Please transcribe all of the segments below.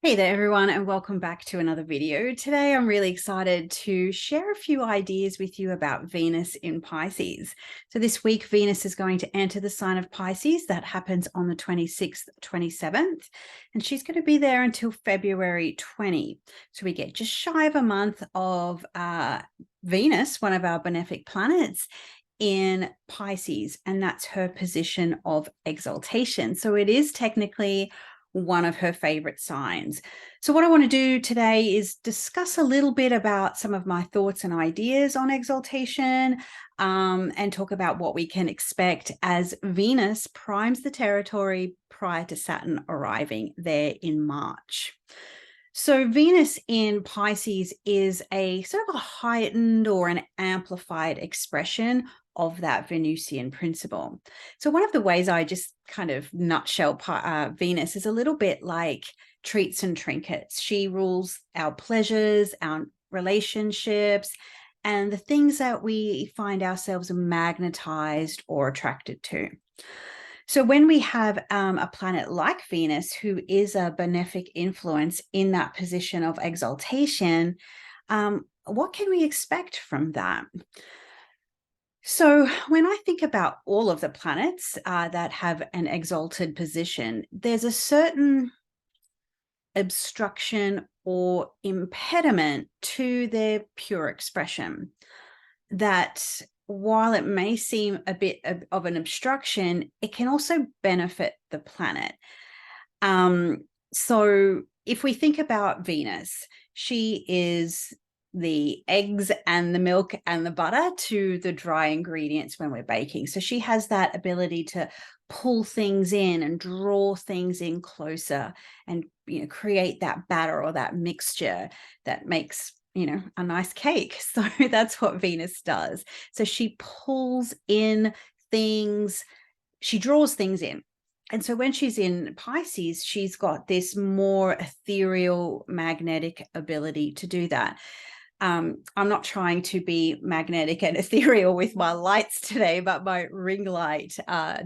Hey there everyone, and welcome back to another video. Today I'm really excited to share a few ideas with you about Venus in Pisces. So this week Venus is going to enter the sign of Pisces. That happens on the 26th, 27th, and she's going to be there until February 20. So we get just shy of a month of Venus, one of our benefic planets, in Pisces, and that's her position of exaltation. So it is technically one of her favorite signs. So what I want to do today is discuss a little bit about some of my thoughts and ideas on exaltation, and talk about what we can expect as Venus primes the territory prior to Saturn arriving there in March. So Venus in Pisces is a sort of a heightened or an amplified expression of that Venusian principle. So one of the ways I just kind of nutshell Venus is a little bit like treats and trinkets. She rules our pleasures, our relationships, and the things that we find ourselves magnetized or attracted to. So when we have a planet like Venus, who is a benefic influence in that position of exaltation, what can we expect from that? So when I think about all of the planets that have an exalted position, there's a certain obstruction or impediment to their pure expression that, while it may seem a bit of an obstruction, it can also benefit the planet. So if we think about Venus, she is the eggs and the milk and the butter to the dry ingredients when we're baking. So she has that ability to pull things in and draw things in closer and, create that batter or that mixture that makes, a nice cake. So that's what Venus does. So she pulls in things, she draws things in. And so when she's in Pisces, she's got this more ethereal, magnetic ability to do that. I'm not trying to be magnetic and ethereal with my lights today, but my ring light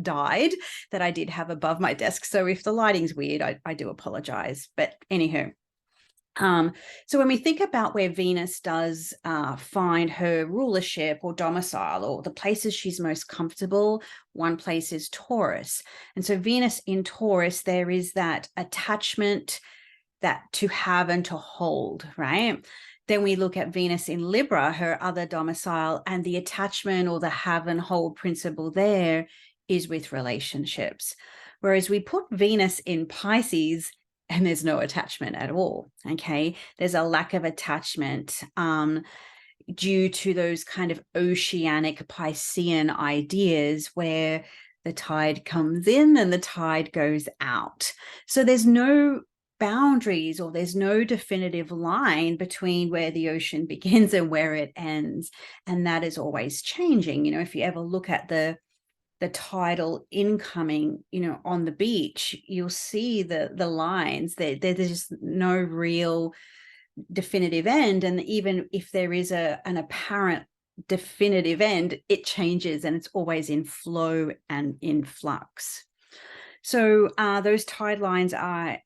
died that I did have above my desk. So if the lighting's weird, I do apologize. But anywho, so when we think about where Venus does find her rulership or domicile, or the places she's most comfortable, one place is Taurus. And so Venus in Taurus, there is that attachment, that to have and to hold, right? Then we look at Venus in Libra, her other domicile, and the attachment or the have and hold principle there is with relationships. Whereas we put Venus in Pisces and there's no attachment at all, okay? There's a lack of attachment due to those kind of oceanic Piscean ideas where the tide comes in and the tide goes out. So there's no boundaries, or there's no definitive line between where the ocean begins and where it ends, and that is always changing. If you ever look at the tidal incoming, on the beach, you'll see the lines. There's just no real definitive end, and even if there is an apparent definitive end, it changes, and it's always in flow and in flux. So those tide lines are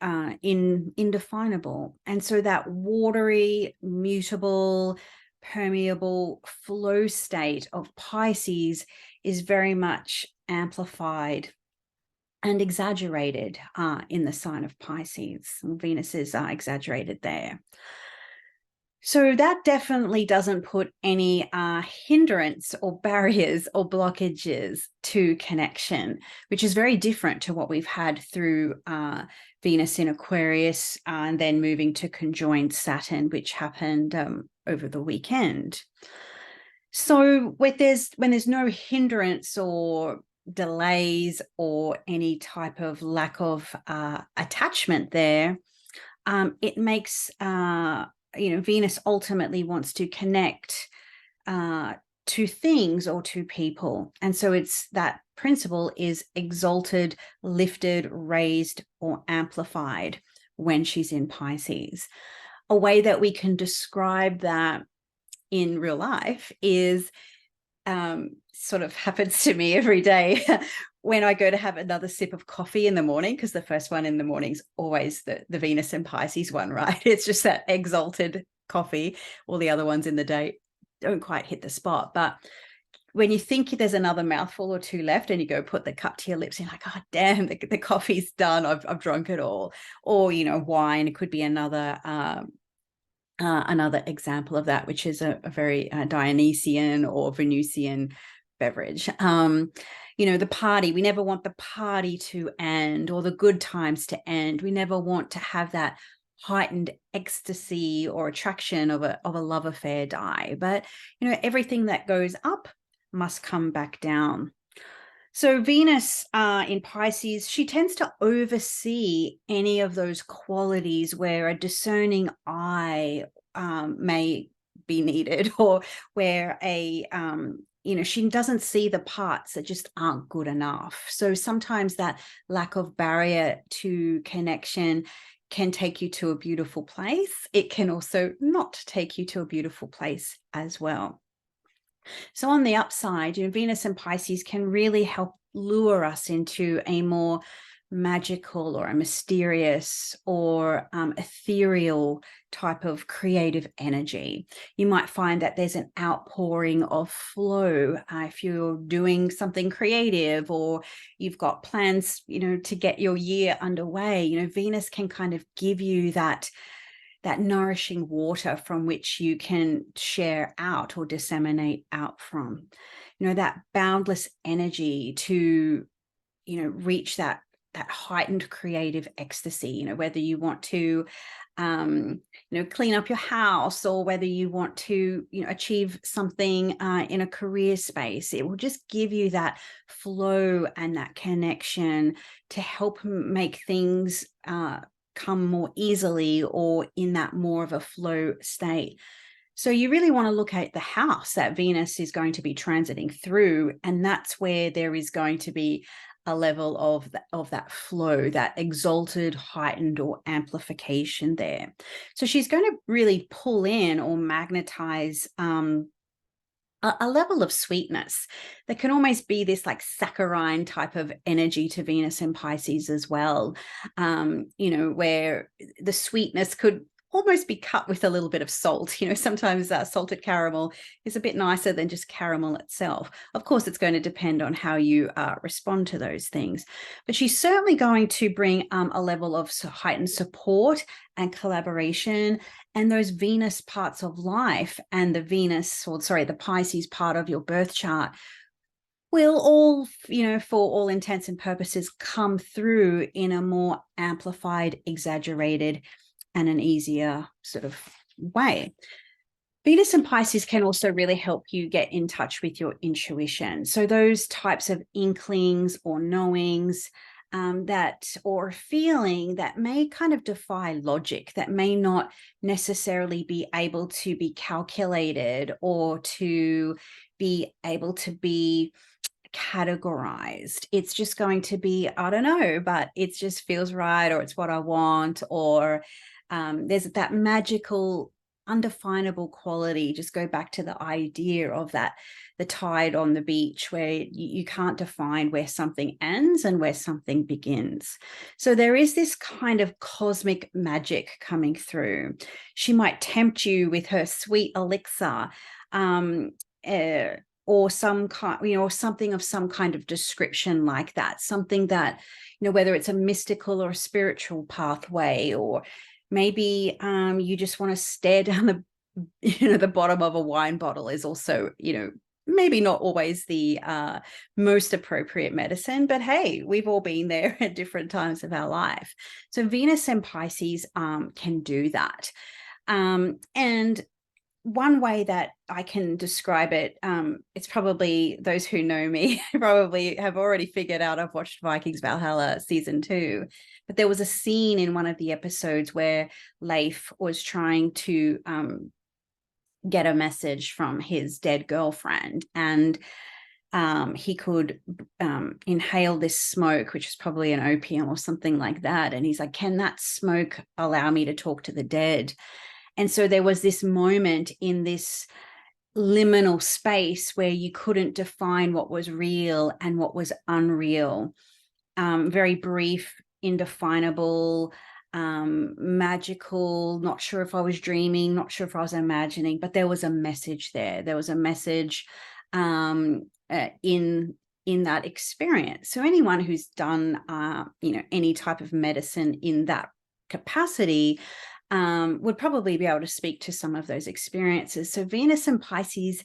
indefinable. And so that watery, mutable, permeable flow state of Pisces is very much amplified and exaggerated in the sign of Pisces. Venus is exaggerated there. So that definitely doesn't put any hindrance or barriers or blockages to connection, which is very different to what we've had through Venus in Aquarius and then moving to conjoined Saturn, which happened over the weekend. So when there's no hindrance or delays or any type of lack of attachment there, it makes Venus ultimately wants to connect to things or to people. And so it's that principle is exalted, lifted, raised, or amplified when she's in Pisces. A way that we can describe that in real life is sort of happens to me every day when I go to have another sip of coffee in the morning, because the first one in the morning's always the Venus and Pisces one, right? It's just that exalted coffee. All the other ones in the day don't quite hit the spot. But when you think there's another mouthful or two left and you go put the cup to your lips and you're like, oh, damn, the coffee's done. I've drunk it all. Or, wine, it could be another example of that, which is a very Dionysian or Venusian beverage. The party, we never want the party to end or the good times to end. We never want to have that heightened ecstasy or attraction of a love affair die. But, everything that goes up must come back down. So Venus in Pisces, she tends to oversee any of those qualities where a discerning eye may be needed, or where she doesn't see the parts that just aren't good enough. So sometimes that lack of barrier to connection can take you to a beautiful place. It can also not take you to a beautiful place as well. So on the upside, Venus and Pisces can really help lure us into a more magical or a mysterious or ethereal type of creative energy. You might find that there's an outpouring of flow if you're doing something creative or you've got plans, to get your year underway. Venus can kind of give you that nourishing water from which you can share out or disseminate out from, that boundless energy to, reach that heightened creative ecstasy, whether you want to, clean up your house or whether you want to, achieve something in a career space. It will just give you that flow and that connection to help make things come more easily or in that more of a flow state. So you really want to look at the house that Venus is going to be transiting through, and that's where there is going to be a level of that flow, that exalted, heightened, or amplification there. So she's going to really pull in or magnetize a level of sweetness that can almost be this like saccharine type of energy to Venus and Pisces as well, where the sweetness could almost be cut with a little bit of salt. Sometimes salted caramel is a bit nicer than just caramel itself. Of course, it's going to depend on how you respond to those things. But she's certainly going to bring a level of heightened support and collaboration, and those Venus parts of life and the Pisces part of your birth chart will all, for all intents and purposes, come through in a more amplified, exaggerated, and an easier sort of way. Venus and Pisces can also really help you get in touch with your intuition. So those types of inklings or knowings or feeling that may kind of defy logic, that may not necessarily be able to be calculated or to be able to be categorized. It's just going to be, I don't know, but it just feels right, or it's what I want, or there's that magical, undefinable quality. Just go back to the idea of the tide on the beach, where you can't define where something ends and where something begins. So there is this kind of cosmic magic coming through. She might tempt you with her sweet elixir, or some kind, or something of some kind of description like that, something that, whether it's a mystical or a spiritual pathway, or maybe you just want to stare down the bottom of a wine bottle is also, maybe not always the most appropriate medicine, but hey, we've all been there at different times of our life. So Venus and Pisces can do that. And one way that I can describe it, it's probably those who know me probably have already figured out. I've watched Vikings Valhalla season 2, but there was a scene in one of the episodes where Leif was trying to get a message from his dead girlfriend, and he could inhale this smoke, which is probably an opium or something like that. And he's like, can that smoke allow me to talk to the dead? And so there was this moment in this liminal space where you couldn't define what was real and what was unreal. Very brief, indefinable, magical, not sure if I was dreaming, not sure if I was imagining, but there was a message there. There was a message in that experience. So anyone who's done any type of medicine in that capacity would probably be able to speak to some of those experiences. So Venus and Pisces,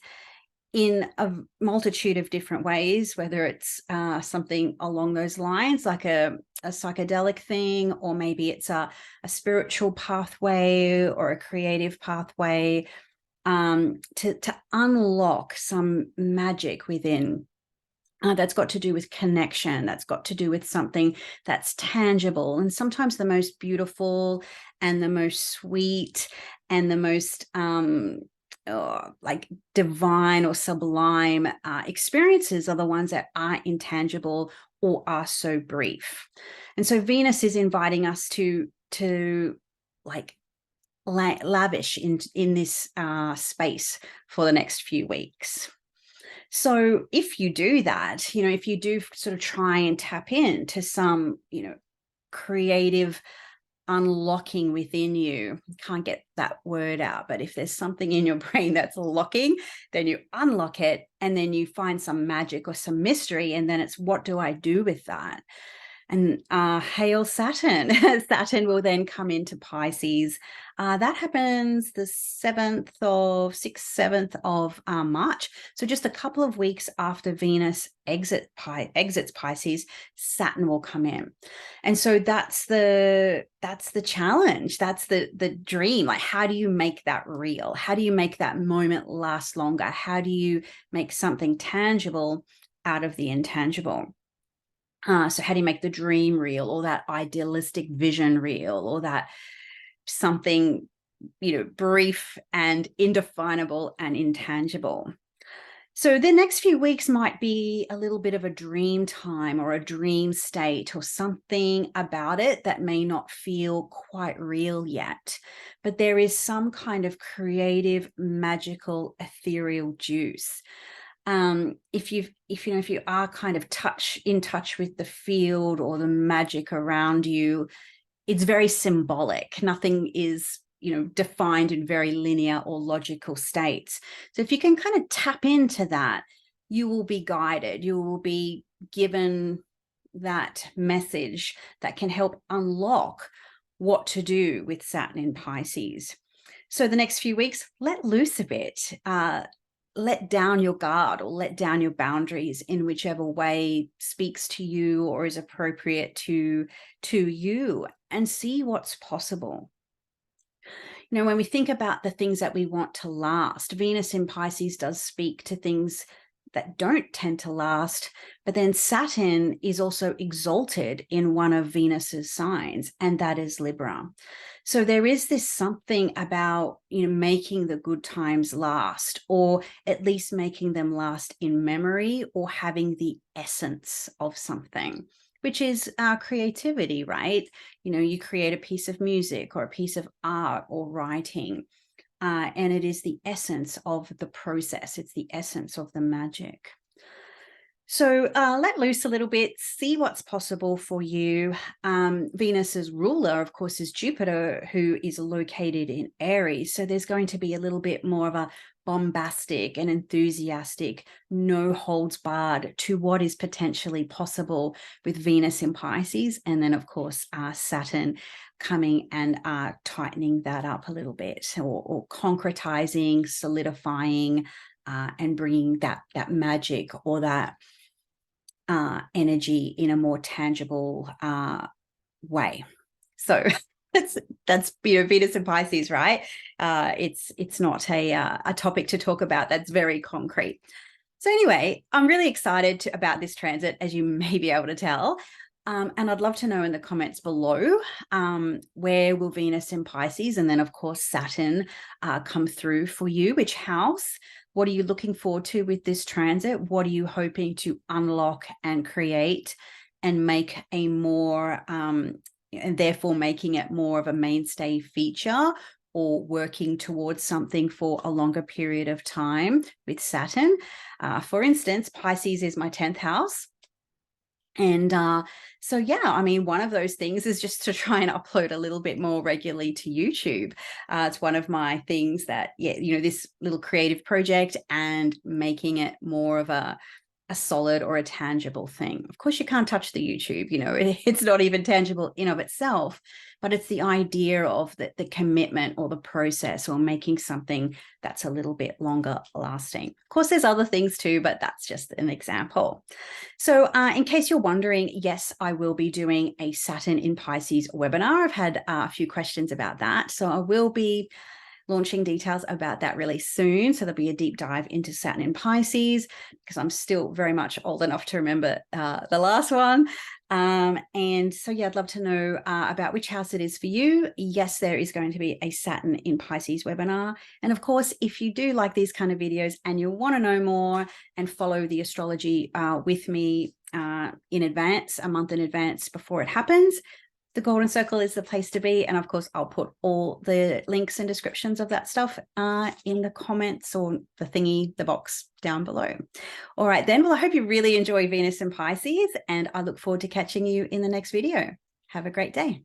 in a multitude of different ways, whether it's something along those lines, like a psychedelic thing, or maybe it's a spiritual pathway or a creative pathway, to unlock some magic within. That's got to do with connection. That's got to do with something that's tangible. And sometimes the most beautiful and the most sweet and the most like divine or sublime experiences are the ones that are intangible or are so brief. And so Venus is inviting us to like lavish in this space for the next few weeks. So if you do that, if you do sort of try and tap into some, creative unlocking within you, can't get that word out, but if there's something in your brain that's locking, then you unlock it, and then you find some magic or some mystery, and then it's, what do I do with that? And hail Saturn. Saturn will then come into Pisces. That happens the 6th, 7th of March. So just a couple of weeks after Venus exits Pisces, Saturn will come in. And so that's the challenge. That's the dream. Like, how do you make that real? How do you make that moment last longer? How do you make something tangible out of the intangible? So how do you make the dream real, or that idealistic vision real, or that something, brief and indefinable and intangible? So the next few weeks might be a little bit of a dream time or a dream state, or something about it that may not feel quite real yet, but there is some kind of creative, magical, ethereal juice. If you are kind of in touch with the field or the magic around you, it's very symbolic. Nothing is, defined in very linear or logical states. So if you can kind of tap into that, you will be guided. You will be given that message that can help unlock what to do with Saturn in Pisces. So the next few weeks, let loose a bit. Let down your guard, or let down your boundaries in whichever way speaks to you or is appropriate to you, and see what's possible. When we think about the things that we want to last, Venus in Pisces does speak to things that don't tend to last, but then Saturn is also exalted in one of Venus's signs, and that is Libra. So there is this something about, making the good times last, or at least making them last in memory, or having the essence of something, which is creativity, right? You create a piece of music or a piece of art or writing, and it is the essence of the process. It's the essence of the magic. So let loose a little bit, see what's possible for you. Venus's ruler, of course, is Jupiter, who is located in Aries. So there's going to be a little bit more of a bombastic and enthusiastic, no holds barred to what is potentially possible with Venus in Pisces. And then, of course, Saturn coming and tightening that up a little bit, or concretizing, solidifying, and bringing that magic or that energy in a more tangible way. So that's Venus and Pisces, right? It's not a topic to talk about that's very concrete. So anyway, I'm really excited about this transit, as you may be able to tell. And I'd love to know in the comments below, where will Venus in Pisces, and then of course Saturn, come through for you? Which house? What are you looking forward to with this transit? What are you hoping to unlock and create and make a more, and therefore making it more of a mainstay feature or working towards something for a longer period of time with Saturn. For instance, Pisces is my 10th house. And so, yeah, I mean, one of those things is just to try and upload a little bit more regularly to YouTube. It's one of my things that, yeah, you know, this little creative project and making it more of a solid or a tangible thing. Of course, you can't touch the YouTube, you know, it's not even tangible in of itself, but it's the idea of the commitment or the process or making something that's a little bit longer lasting. Of course, there's other things too, but that's just an example. So in case you're wondering, yes, I will be doing a Saturn in Pisces webinar. I've had a few questions about that. So I will be launching details about that really soon. So there'll be a deep dive into Saturn in Pisces, because I'm still very much old enough to remember the last one. And so, yeah, I'd love to know about which house it is for you. Yes, there is going to be a Saturn in Pisces webinar. And of course, if you do like these kind of videos and you want to know more and follow the astrology with me in advance, a month in advance before it happens, the Golden Circle is the place to be. And of course, I'll put all the links and descriptions of that stuff in the comments or the box down below. All right, then. Well, I hope you really enjoy Venus and Pisces, and I look forward to catching you in the next video. Have a great day.